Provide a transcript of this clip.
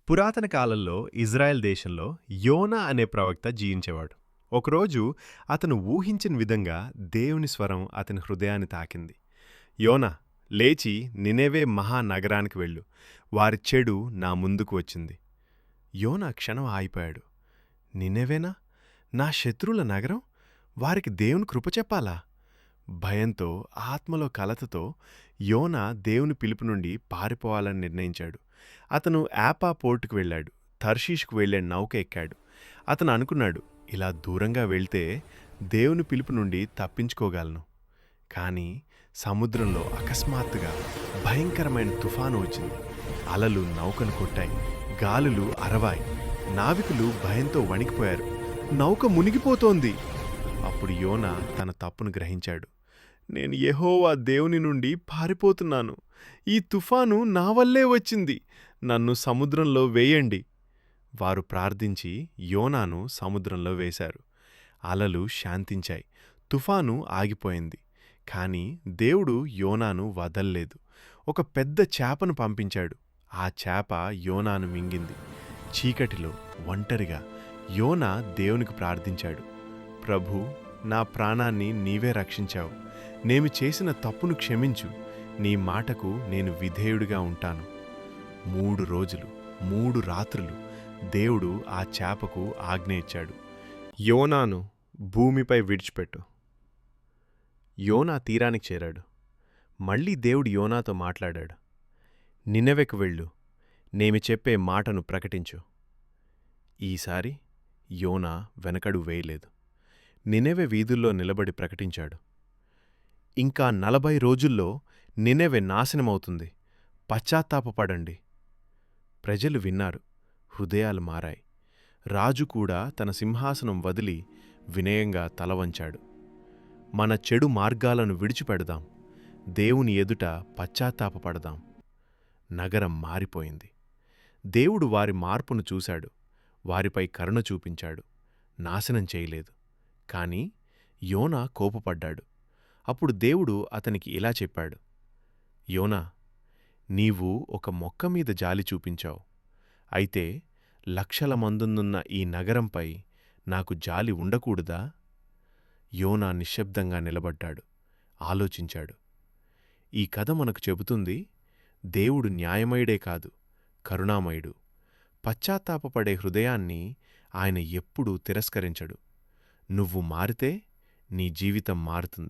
పురాతన కాలంలో ఇజ్రాయెల్ దేశంలో యోనా అనే ప్రవక్త జీవించేవాడు. ఒకరోజు అతను ఊహించని విధంగా దేవుని స్వరం అతని హృదయాన్ని తాకింది. యోనా, లేచి నినెవే మహానగరానికి వెళ్ళు, వారి చెడు నా ముందుకు వచ్చింది. యోనా క్షణం ఆగిపోయాడు. నినెవేనా? నా శత్రువుల నగరం? వారికి దేవుని కృప చెప్పాలా? భయంతో, ఆత్మలో కలతతో యోనా దేవుని పిలుపు నుండి పారిపోవాలని నిర్ణయించాడు. అతను యాపా పోర్టుకు వెళ్ళాడు. తర్షీష్కు వెళ్లే నౌక ఎక్కాడు. అతను అనుకున్నాడు, ఇలా దూరంగా వెళ్తే దేవుని పిలుపు నుండి తప్పించుకోగలను. కానీ సముద్రంలో అకస్మాత్తుగా భయంకరమైన తుఫాను వచ్చింది. అలలు నౌకను కొట్టాయి, గాలులు అరవాయి. నావికులు భయంతో వణికిపోయారు. నౌక మునిగిపోతోంది. అప్పుడు యోనా తన తప్పును గ్రహించాడు. నేను యెహోవా దేవుని నుండి పారిపోతున్నాను. ఈ తుఫాను నా వల్లే వచ్చింది. నన్ను సముద్రంలో వేయండి. వారు ప్రార్థించి యోనాను సముద్రంలో వేశారు. అలలు శాంతించాయి. తుఫాను ఆగిపోయింది. కాని దేవుడు యోనాను వదల్లేదు. ఒక పెద్ద చేపను పంపించాడు. ఆ చేప యోనాను మింగింది. చీకటిలో ఒంటరిగా యోనా దేవునికి ప్రార్థించాడు. ప్రభూ, నా ప్రాణాన్ని నీవే రక్షించావు. నేను చేసిన తప్పును క్షమించు. నీ మాటకు నేను విధేయుడిగా ఉంటాను. 3 రోజులు 3 రాత్రులు దేవుడు ఆ చేపకు ఆజ్ఞ ఇచ్చాడు, యోనాను భూమిపై విడిచిపెట్టు. యోనా తీరానికి చేరాడు. మళ్ళీ దేవుడు యోనాతో మాట్లాడాడు. నినెవెకు వెళ్ళు, నేను చెప్పే మాటను ప్రకటించు. ఈసారి యోనా వెనకడు వేయలేదు. నినెవె వీధుల్లో నిలబడి ప్రకటించాడు, ఇంకా 40 రోజుల్లో నినెవె నాశనమవుతుంది. పశ్చాత్తాపపడండి. ప్రజలు విన్నారు. హృదయాలు మారాయి. రాజు కూడా తన సింహాసనం వదిలి వినయంగా తలవంచాడు. మన చెడు మార్గాలను విడిచిపెడదాం. దేవుని ఎదుట పశ్చాత్తాపపడదాం. నగరం మారిపోయింది. దేవుడు వారి మార్పును చూశాడు. వారిపై కరుణ చూపించాడు. నాశనం చేయలేదు. కాని యోనా కోపపడ్డాడు. అప్పుడు దేవుడు అతనికి ఇలా చెప్పాడు, యోనా, నీవు ఒక మొక్క మీద జాలి చూపించావు. అయితే లక్షల మందున్న ఈ నగరంపై నాకు జాలి ఉండకూడదా? యోనా నిశ్శబ్దంగా నిలబడ్డాడు. ఆలోచించాడు. ఈ కథ మనకు చెబుతుంది, దేవుడు న్యాయమయుడే కాదు, కరుణామయుడు. పశ్చాత్తాపపడే హృదయాన్ని ఆయన ఎప్పుడూ తిరస్కరించడు. నువ్వు మారితే నీ జీవితం మారుతుంది.